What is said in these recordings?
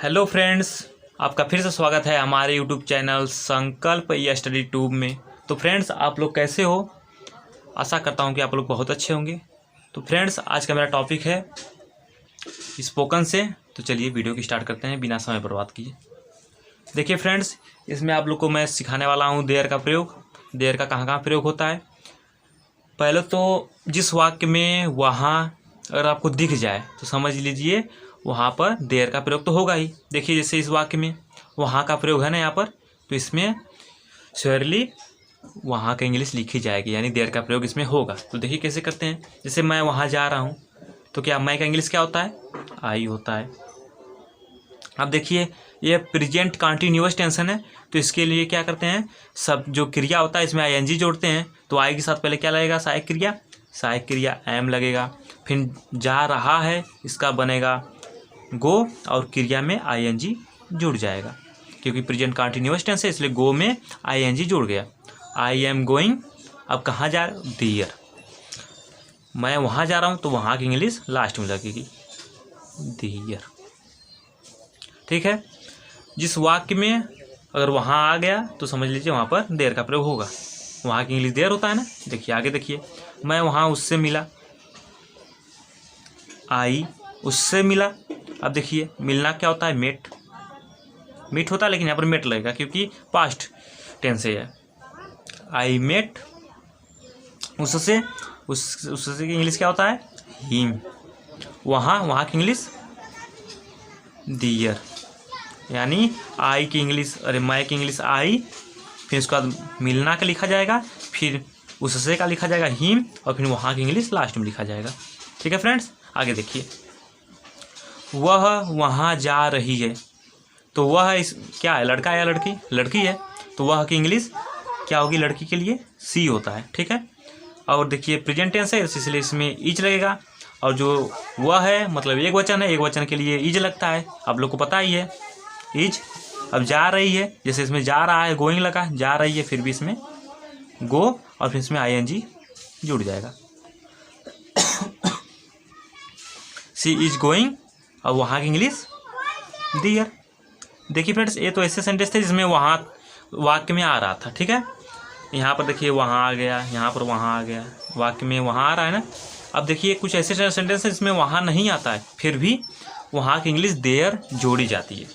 Hello friends, आपका फिर से स्वागत है हमारे यूट्यूब चैनल संकल्प या स्टडी ट्यूब में। तो फ्रेंड्स, आप लोग कैसे हो? आशा करता हूं कि आप लोग बहुत अच्छे होंगे। तो फ्रेंड्स, आज का मेरा टॉपिक है स्पोकन से। तो चलिए वीडियो की स्टार्ट करते हैं बिना समय बर्बाद किए। देखिए फ्रेंड्स, इसमें आप लोग को मैं सिखाने वाला हूँ देयर का प्रयोग। देयर का कहाँ कहाँ प्रयोग होता है। पहले तो जिस वाक्य में वहाँ अगर आपको दिख जाए तो समझ लीजिए वहाँ पर देयर का प्रयोग तो होगा ही। देखिए जैसे इस वाक्य में वहाँ का प्रयोग है ना यहाँ पर, तो इसमें श्योरली वहाँ का इंग्लिश लिखी जाएगी, यानी देयर का प्रयोग इसमें होगा। तो देखिए कैसे करते हैं। जैसे मैं वहाँ जा रहा हूँ, तो क्या मैं का इंग्लिश क्या होता है? आई होता है। अब देखिए ये प्रेजेंट कंटिन्यूअस टेंशन है, तो इसके लिए क्या करते हैं, सब जो क्रिया होता है इसमें आईएनजी जोड़ते हैं। तो आई के साथ पहले क्या लगेगा? सहायक क्रिया एम लगेगा। फिर जा रहा है, इसका बनेगा गो, और क्रिया में आईएनजी जुड़ जाएगा क्योंकि प्रेजेंट कंटिन्यूअस टेंस है, इसलिए गो में आईएनजी जुड़ गया। आई एम गोइंग, अब कहाँ जा रहा हूँ? देयर। मैं वहाँ जा रहा हूँ, तो वहाँ की इंग्लिश लास्ट में लगेगी देयर। ठीक है। जिस वाक्य में अगर वहाँ आ गया तो समझ लीजिए वहाँ पर देयर का प्रयोग होगा। वहाँ की इंग्लिश देयर होता है ना। देखिए आगे देखिए, मैं वहाँ उससे मिला, आई उससे मिला। अब देखिए मिलना क्या होता है? मीट होता है, लेकिन यहाँ पर मेट लगेगा क्योंकि पास्ट टेंस है। आई मेट उससे की इंग्लिश क्या होता है? हिम। वहाँ की इंग्लिश दियर, यानी आई की इंग्लिश, मैं की इंग्लिश आई, फिर उसके बाद मिलना का लिखा जाएगा, फिर उससे का लिखा जाएगा हिम, और फिर वहाँ की इंग्लिश लास्ट में लिखा जाएगा। ठीक है फ्रेंड्स, आगे देखिए। वह वहाँ जा रही है, तो वह क्या है? लड़का या लड़की? लड़की है, तो वह की इंग्लिश क्या होगी? लड़की के लिए सी होता है। ठीक है। और देखिए प्रेजेंट टेंस है, इसलिए इसमें इज लगेगा, और जो वह है मतलब एक वचन है, एक वचन के लिए इज लगता है। आप लोग को पता ही है इज। अब जा रही है, जैसे इसमें जा रहा है, गोइंग लगा, जा रही है, फिर भी इसमें गो, और फिर इसमें आईएनजी जुड़ जाएगा। सी इज गोइंग, और वहाँ की इंग्लिश दियर। देखिए फ्रेंड्स, ये तो ऐसे सेंटेंस थे जिसमें वहाँ वाक्य में आ रहा था। ठीक है। यहाँ पर देखिए वहाँ आ गया, यहाँ पर वहाँ आ गया, वाक्य में वहाँ आ रहा है ना। अब देखिए कुछ ऐसे सेंटेंस है जिसमें वहाँ नहीं आता है, फिर भी वहाँ की इंग्लिश देयर जोड़ी जाती है,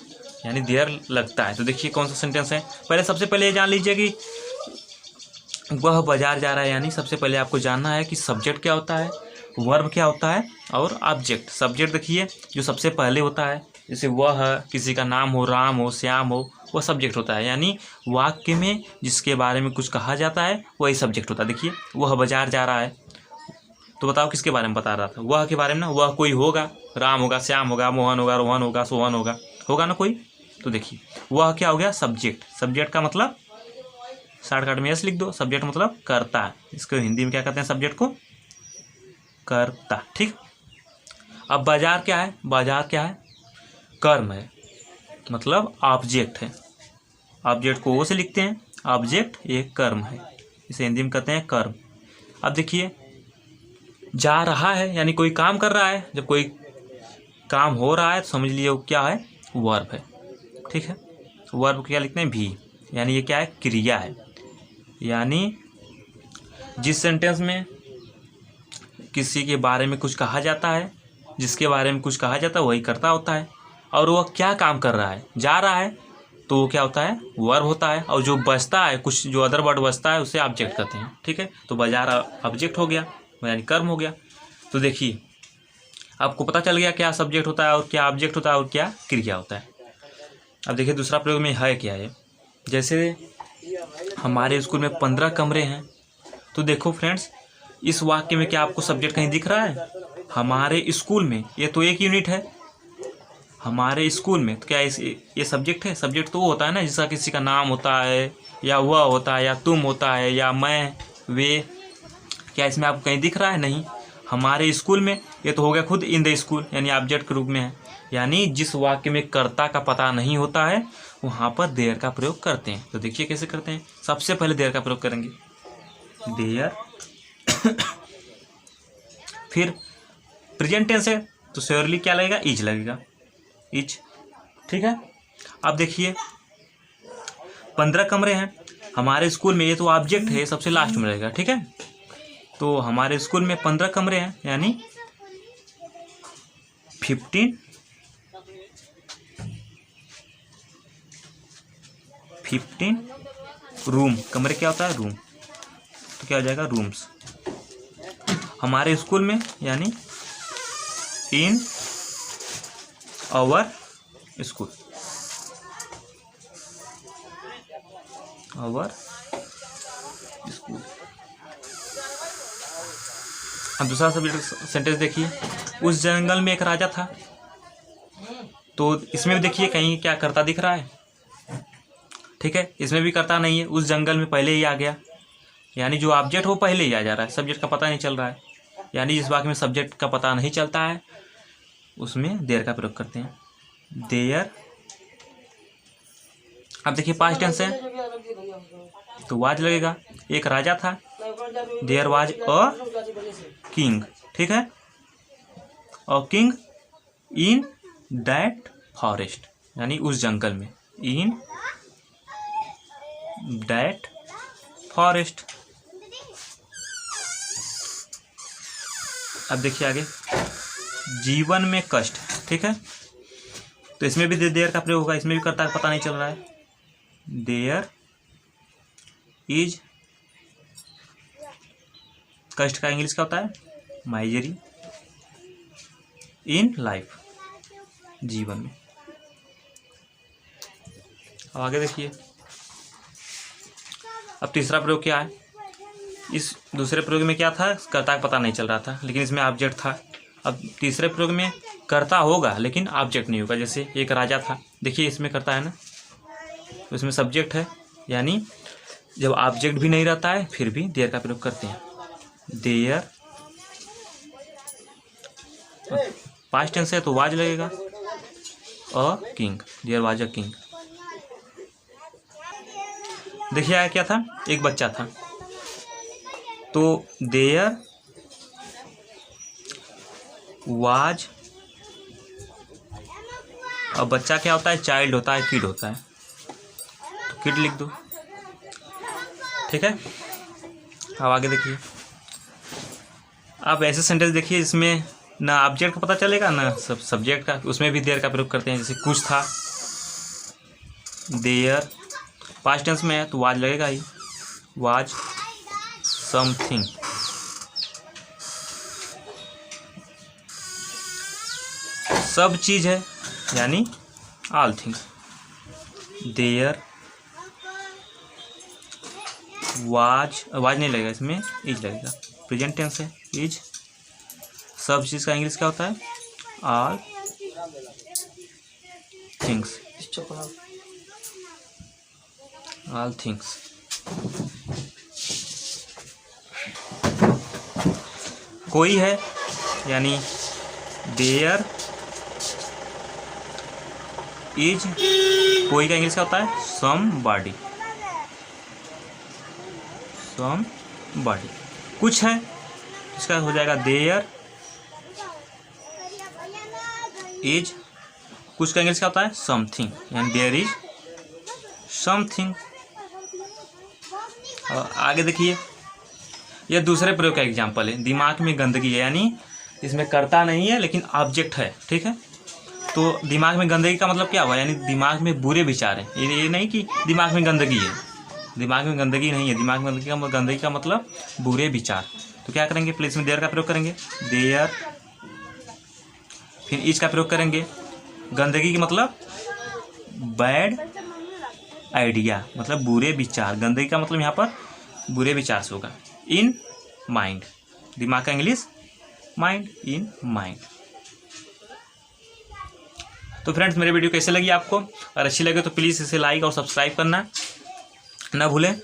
यानी देयर लगता है। तो देखिए कौन सा सेंटेंस है। सबसे पहले ये जान लीजिए कि वह बाजार जा रहा है, यानी सबसे पहले आपको जानना है कि सब्जेक्ट क्या होता है, वर्ब क्या होता है, और ऑब्जेक्ट। सब्जेक्ट देखिए जो सबसे पहले होता है, जैसे वह किसी का नाम हो, राम हो, श्याम हो, वह सब्जेक्ट होता है, यानी वाक्य में जिसके बारे में कुछ कहा जाता है वही सब्जेक्ट होता है। देखिए वह बाजार जा रहा है, तो बताओ किसके बारे में बता रहा था? वह के बारे में ना। वह कोई होगा, राम होगा, श्याम होगा, मोहन होगा, रोहन होगा, सोहन होगा ना कोई। तो देखिए वह क्या हो गया? सब्जेक्ट। सब्जेक्ट का मतलब शॉर्टकट में यस लिख दो। सब्जेक्ट मतलब कर्ता। इसको हिंदी में क्या कहते हैं? सब्जेक्ट को कर्ता। ठीक। अब बाजार क्या है? बाजार क्या है? कर्म है, मतलब ऑब्जेक्ट है। ऑब्जेक्ट को वो से लिखते हैं, ऑब्जेक्ट एक कर्म है, इसे हिंदी में कहते हैं कर्म। अब देखिए जा रहा है, यानी कोई काम कर रहा है। जब कोई काम हो रहा है तो समझ लीजिए वो क्या है? वर्ब है। ठीक है। वर्ब क्या लिखते हैं? भी, यानी ये क्या है? क्रिया है। यानी जिस सेंटेंस में किसी के बारे में कुछ कहा जाता है, जिसके बारे में कुछ कहा जाता है वही कर्ता होता है, और वह क्या काम कर रहा है? जा रहा है, तो वो क्या होता है? वर्ब होता है। और जो बचता है, कुछ जो अदर वर्ड बचता है, उसे ऑब्जेक्ट कहते हैं। ठीक है। तो बाजार ऑब्जेक्ट हो गया, यानी कर्म हो गया। तो देखिए आपको पता चल गया क्या सब्जेक्ट होता है, और क्या ऑब्जेक्ट होता है, और क्या क्रिया होता है। अब देखिए दूसरा प्रयोग में है क्या है। जैसे हमारे स्कूल में 15 कमरे हैं, तो देखो फ्रेंड्स इस वाक्य में क्या आपको सब्जेक्ट कहीं दिख रहा है? हमारे स्कूल में, ये तो एक यूनिट है। हमारे स्कूल में तो क्या ये सब्जेक्ट है? सब्जेक्ट तो वो होता है ना जिसका किसी का नाम होता है, या वह होता है, या तुम होता है, या मैं, वे। क्या इसमें आपको कहीं दिख रहा है? नहीं। हमारे स्कूल में, ये तो हो गया खुद इन द स्कूल, यानी ऑब्जेक्ट के रूप में है। यानी जिस वाक्य में कर्ता का पता नहीं होता है वहाँ पर देयर का प्रयोग करते हैं। तो देखिए कैसे करते हैं। सबसे पहले देयर का प्रयोग करेंगे, देयर। फिर प्रेजेंट टेंस है तो श्योरली क्या लगेगा? इज लगेगा, इज। ठीक है। अब देखिए 15 कमरे हैं हमारे स्कूल में, ये तो ऑब्जेक्ट है, सबसे लास्ट में रहेगा, ठीक है। तो हमारे स्कूल में 15 कमरे हैं, यानी 15 रूम। कमरे क्या होता है? रूम। तो क्या हो जाएगा? रूम्स। हमारे स्कूल में यानी in our school, our school. अब दूसरा सब्जेक्ट सेंटेंस देखिए, उस जंगल में एक राजा था। तो इसमें भी देखिए कहीं क्या करता दिख रहा है, ठीक है। इसमें भी करता नहीं है, उस जंगल में पहले ही आ गया, यानी जो ऑब्जेक्ट हो पहले ही आ जा रहा है, सब्जेक्ट का पता नहीं चल रहा है। यानी जिस वाक्य में सब्जेक्ट का पता नहीं चलता है उसमें देयर का प्रयोग करते हैं, देयर। अब देखिए पास्ट टेंस है तो वाज लगेगा। एक राजा था, देयर वाज अ किंग, ठीक है। A king in that forest, यानी उस जंगल में, इन दैट फॉरेस्ट। अब देखिए आगे, जीवन में कष्ट, ठीक है। तो इसमें भी देयर का प्रयोग होगा, इसमें भी करता है, पता नहीं चल रहा है। देयर इज, कष्ट का इंग्लिश क्या होता है? माइजरी। इन लाइफ, जीवन में। अब आगे देखिए, अब तीसरा प्रयोग क्या है? इस दूसरे प्रयोग में क्या था? कर्ता का पता नहीं चल रहा था, लेकिन इसमें ऑब्जेक्ट था। अब तीसरे प्रयोग में कर्ता होगा लेकिन ऑब्जेक्ट नहीं होगा। जैसे एक राजा था, देखिए इसमें कर्ता है ना, तो इसमें सब्जेक्ट है, यानी जब ऑब्जेक्ट भी नहीं रहता है फिर भी देयर का प्रयोग करते हैं, देयर। पास्ट टेंस है तो वाज लगेगा, a king, there was a king. देखिए आया क्या था? एक बच्चा था, तो देयर वाज, अब बच्चा क्या होता है? चाइल्ड होता है, किड होता है, तो किड लिख दो, ठीक है। अब आगे देखिए, आप ऐसे सेंटेंस देखिए जिसमें ना ऑब्जेक्ट का पता चलेगा ना सब्जेक्ट का, उसमें भी देयर का प्रयोग करते हैं। जैसे कुछ था, देयर, पास्ट टेंस में है तो वाज लगेगा ही, वाज समथिंग। सब चीज है, यानी all things. There was, was नहीं लगेगा, इसमें इज लगेगा, प्रेजेंट टेंस है, इज। सब चीज का इंग्लिश क्या होता है? All things, all things. कोई है, यानी देयर इज, कोई का इंग्लिश क्या होता है? Somebody, somebody. कुछ है, इसका हो जाएगा देयर इज, कुछ का इंग्लिश क्या होता है? समथिंग, यानी देयर इज समथिंग। और आगे देखिए, यह दूसरे प्रयोग का एग्जाम्पल है, दिमाग में गंदगी है, यानी इसमें कर्ता नहीं है लेकिन ऑब्जेक्ट है, ठीक है। तो दिमाग में गंदगी का मतलब क्या हुआ? यानी दिमाग में बुरे विचार हैं। ये नहीं कि दिमाग में गंदगी है, दिमाग में गंदगी नहीं है, दिमाग में गंदगी का मतलब बुरे विचार। तो क्या करेंगे? प्लेस में देयर का प्रयोग करेंगे, देयर। फिर इज का प्रयोग करेंगे, गंदगी की मतलब बैड आइडिया, मतलब बुरे विचार। गंदगी का मतलब यहाँ पर बुरे विचार से होगा। इन माइंड, दिमाग का इंग्लिश माइंड, इन माइंड। तो फ्रेंड्स, मेरी वीडियो कैसे लगी आपको? अगर अच्छी लगे तो प्लीज़ इसे लाइक और सब्सक्राइब करना ना भूलें।